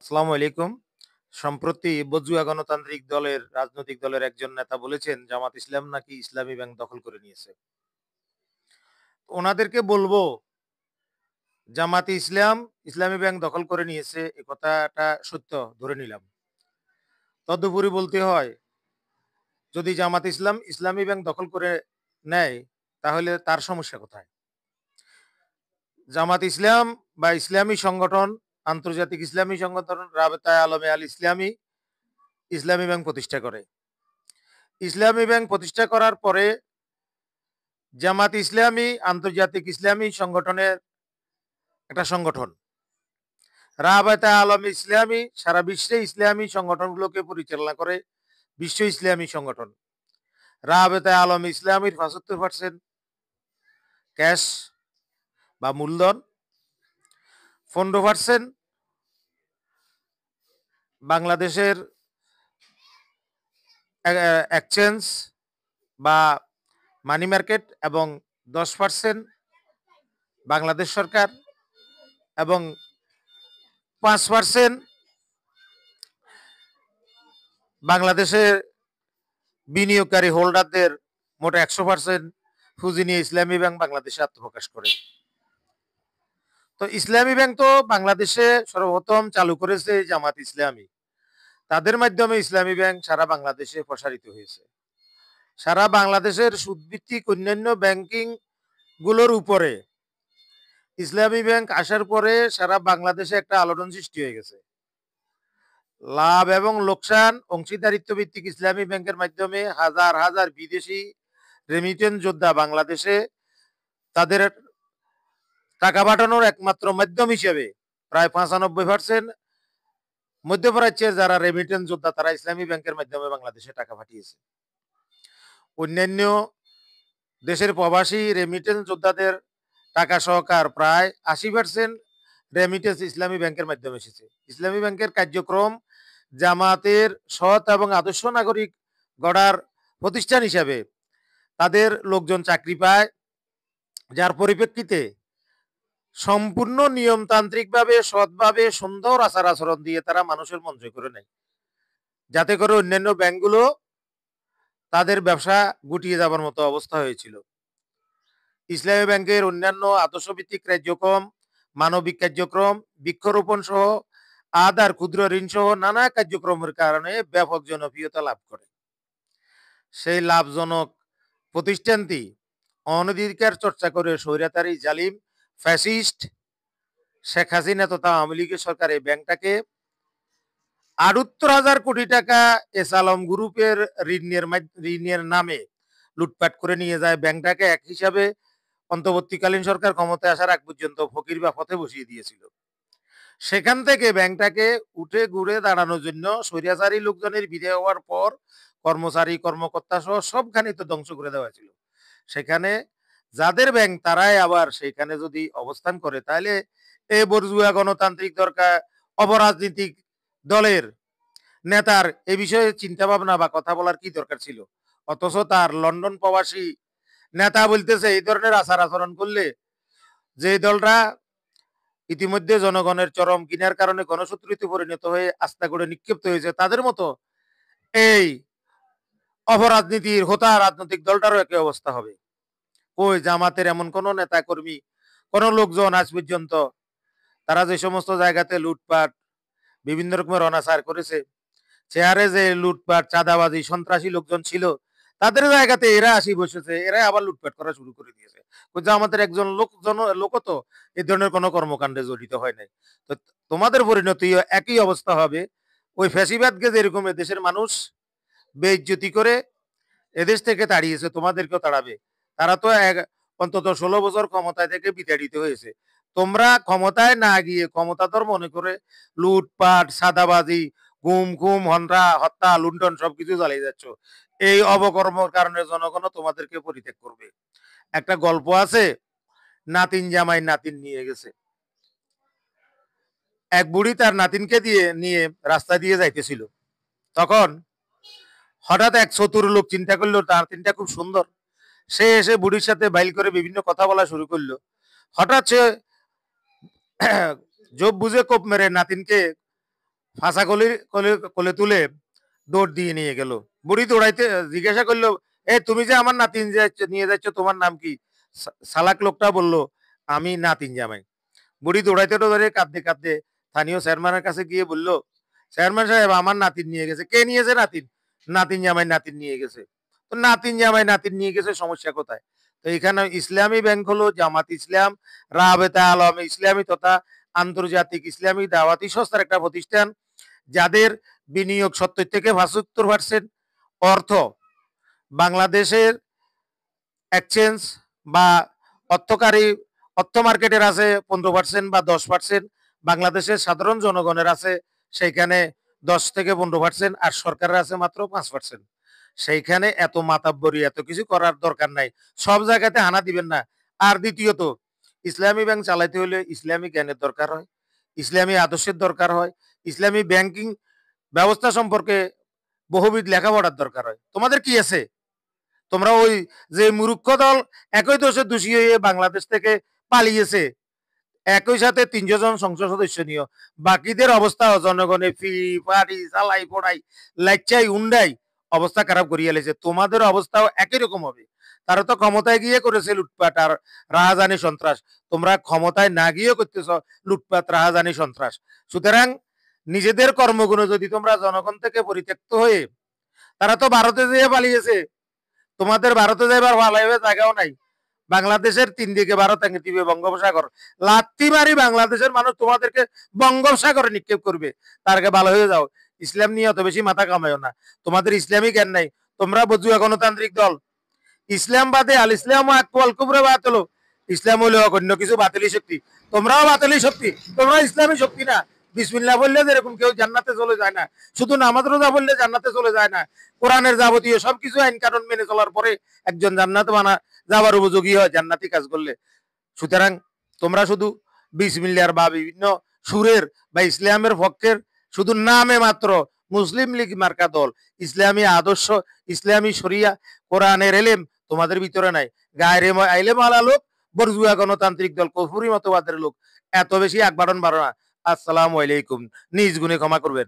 আসসালামু আলাইকুম। সম্প্রতি বজুয়া গণতান্ত্রিক দলের রাজনৈতিক দলের একজন নেতা বলেছেন জামাত ইসলাম নাকি ইসলামী ব্যাংক দখল করে নিয়েছে। ওনাদেরকে বলবো জামাতে ইসলাম ইসলামী ব্যাংক দখল করে নিয়েছে এ কথাটা সত্য ধরে নিলাম। তদুপরি বলতে হয় যদি জামাত ইসলাম ইসলামী ব্যাংক দখল করে নেয় তাহলে তার সমস্যা কোথায়? জামাত ইসলাম বা ইসলামী সংগঠন আন্তর্জাতিক ইসলামী সংগঠন রাবেতায়ে আলমে আল ইসলামী ইসলামী ব্যাংক প্রতিষ্ঠা করে। ইসলামী ব্যাংক প্রতিষ্ঠা করার পরে জামাত ইসলামী আন্তর্জাতিক ইসলামী সংগঠনের একটা সংগঠন। রাবেতায়ে আলম ইসলামী সারা বিশ্বে ইসলামী সংগঠনগুলোকে পরিচালনা করে বিশ্ব ইসলামী সংগঠন। রাবেতায়ে আলম ইসলামীর ৭৫% ক্যাশ বা মূলধন, ১৫% বাংলাদেশের এক্সচেঞ্জ বা মানি মার্কেট এবং ১০% বাংলাদেশ সরকার এবং ৫% বাংলাদেশের বিনিয়োগকারী হোল্ডারদের মোট ১০০% পুঁজি নিয়ে ইসলামী ব্যাংক বাংলাদেশে আত্মপ্রকাশ করে। তো ইসলামী ব্যাংক তো বাংলাদেশে সর্বপ্রথম চালু করেছে জামাত ইসলামী। তাদের মাধ্যমে ইসলামী ব্যাংক সারা বাংলাদেশে প্রসারিত হয়েছে। সারা বাংলাদেশের সুদভিত্তিক অন্যান্য ব্যাংকিং গুলোর উপরে ইসলামী ব্যাংক আসার পরে সারা বাংলাদেশে একটা আলোড়ন সৃষ্টি হয়ে গেছে। লাভ এবং লোকসান অংশীদারিত্ব ভিত্তিক ইসলামী ব্যাংকের মাধ্যমে হাজার হাজার বিদেশি রেমিটেন্স যোদ্ধা বাংলাদেশে তাদের টাকা পাঠানোর একমাত্র মাধ্যম হিসেবে প্রায় ৯৫% মধ্যপ্রাচ্যের যারা রেমিটেন্স যোদ্ধা তারা ইসলামী ব্যাংকের মাধ্যমে বাংলাদেশে টাকা পাঠিয়েছে। অন্যান্য দেশের প্রবাসী রেমিটেন্স যোদ্ধাদের টাকা সহকার প্রায় ৮০% রেমিটেন্স ইসলামী ব্যাংকের মাধ্যমে এসেছে। ইসলামী ব্যাংকের কার্যক্রম জামাতের সৎ এবং আদর্শ নাগরিক গড়ার প্রতিষ্ঠান হিসাবে তাদের লোকজন চাকরি পায়, যার পরিপ্রেক্ষিতে সম্পূর্ণ নিয়মতান্ত্রিকভাবে সৎভাবে সুন্দর আচার আচরণ দিয়ে তারা মানুষের মন জয় করে নেয়, যাতে করে অন্যান্য ব্যাংকগুলো তাদের ব্যবসা গুটিয়ে যাবার মতো অবস্থা হয়েছিল। ইসলামী ব্যাংকের অন্যান্য আদর্শভিত্তিক কার্যক্রম, মানবিক কার্যক্রম, বৃক্ষরোপণ সহ আদার ক্ষুদ্র ঋণ সহ নানা কার্যক্রমের কারণে ব্যাপক জনপ্রিয়তা লাভ করে। সেই লাভজনক প্রতিষ্ঠানটি অনধিকার চর্চা করে স্বৈরাচারী জালিম ফ্যাসিস্ট শেখ হাসিনা তথা আওয়ামী লীগের সরকার এই ব্যাংকটাকে ৭৮,০০০ কোটি টাকা এস আলম গ্রুপের ঋণের নামে লুটপাট করে নিয়ে যায়। ব্যাংকটাকে এক হিসাবে অন্তর্বর্তীকালীন সরকার ক্ষমতায় আসার আগ পর্যন্ত ফকির বা পথে বসিয়ে দিয়েছিল। সেখান থেকে ব্যাংকটাকে উঠে ঘুরে দাঁড়ানোর জন্য স্বৈরাচারী লোকজনের বিদায় হওয়ার পর কর্মচারী কর্মকর্তা সহ সবখানি তো ধ্বংস করে দেওয়া ছিল। সেখানে যাদের ব্যাংক তারাই আবার সেখানে যদি অবস্থান করে তাহলে এই বর্জুয়া গণতান্ত্রিক দরকার অপরাজনীতিক দলের নেতার এ বিষয়ে চিন্তা ভাবনা বা কথা বলার কি দরকার ছিল? অথচ তার লন্ডন প্রবাসী নেতা বলতেছে এই ধরনের আচার আচরণ করলে যে দলটা ইতিমধ্যে জনগণের চরম ঘৃণার কারণে গণশত্রুতে পরিণত হয়ে আস্থা করে নিক্ষিপ্ত হয়েছে, তাদের মতো এই অপরাজনীতির হোতা রাজনৈতিক দলটারও একই অবস্থা হবে। কই জামাতের এমন কোন নেতা কর্মী কোন লোকজন আজ পর্যন্ত তারা যে সমস্ত জায়গাতে লুটপাট বিভিন্ন রকমের অনাচার করেছে, চেয়ারে যে লুটপাট চাঁদাবাজি সন্ত্রাসী লোকজন ছিল তাদের জায়গাতে এরা আসি বসেছে, এরা আবার লুটপাট করা শুরু করে দিয়েছে। আমাদের একজন লোক তো এই ধরনের কোনো কর্মকাণ্ডে জড়িত হয় নাই। তো তোমাদের পরিণতিও একই অবস্থা হবে। ওই ফ্যাসিবাদকে যেরকম দেশের মানুষ বেইজ্জতি করে এদেশ থেকে তাড়িয়েছে তোমাদেরকেও তাড়াবে। তারা তো অন্তত ১৬ বছর ক্ষমতায় থেকে বিতাড়িত হয়েছে। তোমরা ক্ষমতায় না গিয়ে ক্ষমতাধর মনে করে লুটপাট সাদাবাজি গুম খুম হত্যা লুণ্ঠন সবকিছু চালিয়ে যাচ্ছ। এই অবকর্মর কারণে জনগণ তোমাদেরকে পরিত্যাগ করবে। একটা গল্প আছে, নাতিন জামাই নাতিন নিয়ে গেছে। এক বুড়ি তার নাতিনকে নিয়ে রাস্তা দিয়ে যাইতেছিল। তখন হঠাৎ এক চতুর লোক চিন্তা করলো তার নাতিনটা খুব সুন্দর। সে এসে বুড়ির সাথে বাইল করে বিভিন্ন কথা বলা শুরু করলো। হঠাৎ সে জব বুঝে কোপ মেরে নাতিনকে ফাঁসা কলির কোলে কোলে তুলে দৌড় দিয়ে নিয়ে গেল। বুড়ি দৌড়াইতে জিজ্ঞাসা করলো, এ তুমি যে আমার নাতিন নিয়ে যাচ্ছ, তোমার নাম কি? সালাক লোকটা বলল, আমি নাতিন জামাই। বুড়ি দৌড়াইতে দৌড়াইতে কাঁদতে কাঁদতে স্থানীয় চেয়ারম্যানের কাছে গিয়ে বলল, চেয়ারম্যান সাহেব আমার নাতিন নিয়ে গেছে। কে নিয়েছে নাতিন? নাতিন জামাই নাতিন নিয়ে গেছে। তো নাতিন জামাই নাতিন নিয়ে গেছে, সমস্যা কোথায়? তো এখানে ইসলামী ব্যাংক হলো জামাত ইসলাম, রাবেতা আলম ইসলামী তথা আন্তর্জাতিক ইসলামী দাওয়াতি সংস্থার একটা প্রতিষ্ঠান, যাদের বিনিয়োগ 70 থেকে 75% অর্থ বাংলাদেশের এক্সচেঞ্জ বা অর্থকারী অর্থ মার্কেটের আছে 15% বা 10%, বাংলাদেশের সাধারণ জনগণের আছে সেইখানে 10 থেকে 15%, আর সরকারের আছে মাত্র 5%। সেইখানে এত মাতাব্বরি এত কিছু করার দরকার নাই, সব জায়গাতে হানা দিবেন না। আর দ্বিতীয়ত, ইসলামী ব্যাংক চালাইতে হলে ইসলামী জ্ঞানের দরকার হয়, ইসলামী আদর্শের দরকার হয়, ইসলামী ব্যাংকিং ব্যবস্থা সম্পর্কে বহুবিধ লেখাপড়ার দরকার হয়। তোমাদের কি আছে? তোমরা ওই যে মূর্খ দল একই দোষে দোষী হয়ে বাংলাদেশ থেকে পালিয়েছে, একই সাথে 300 জন সংসদ সদস্য নিয়ে, বাকিদের অবস্থা জনগণে ফি ফাড়ি চালাই পড়াই লাচ্চাই উন্ডাই অবস্থা খারাপ করিয়া লেছে। তোমাদের অবস্থাও একই রকম হবে। তারা তো ক্ষমতায় গিয়ে করেছে লুটপাট আর রাহাজানি সন্ত্রাস, তোমরা ক্ষমতায় না গিয়ে করতেছ লুটপাট রাহাজানি সন্ত্রাস। সুতরাং নিজেদের কর্মগুলো যদি তোমরা জনগণ থেকে পরিত্যক্ত হয়ে, তারা তো ভারতে যেয়ে পালিয়েছে, তোমাদের ভারতে যাইবার পালাইবে জায়গাও নাই। বাংলাদেশের 3 দিকে ভারত দিবে বঙ্গোপসাগর, লাত্তি মারি বাংলাদেশের মানুষ তোমাদেরকে বঙ্গোপসাগরে নিক্ষেপ করবে। তার আগে ভালো হয়ে যাও, ইসলাম নিয়ে অত বেশি মাথা কামাইও না, তোমাদের ইসলামী জ্ঞান নাই। তোমরা বজুয়া গণতান্ত্রিক দল, ইসলাম বাদে আল ইসলাম আকবাল কুবরে বাতিল, ইসলাম হইলে অন্য কিছু বাতিলি শক্তি, তোমরাও বাতিলি শক্তি, তোমরা ইসলামী শক্তি না। বিসমিল্লাহ বললে যেরকম কেউ জান্নাতে চলে যায় না, শুধু নামাজ রোজা বললে জান্নাতে চলে যায় না, কোরআনের যাবতীয় সবকিছু আইন কানুন মেনে চলার পরে একজন জান্নাতে যাবার উপযোগী হয় জান্নাতি কাজ করলে। সুতরাং তোমরা শুধু বিসমিল্লাহর বা বিভিন্ন সুরের বা ইসলামের পক্ষের শুধু নামে মাত্র মুসলিম লীগ মার্কা দল, ইসলামী আদর্শ, ইসলামী শরিয়া, কোরআনের এলেম তোমাদের ভিতরে নাই। গায়রে আইলেম আলা লোক, বরজুয়া গণতান্ত্রিক দল, কফুরি মতবাদের লোক, এত বেশি আগ বাড়ন বাড়ো না। আসসালামু আলাইকুম, নিজ গুণে ক্ষমা করবেন।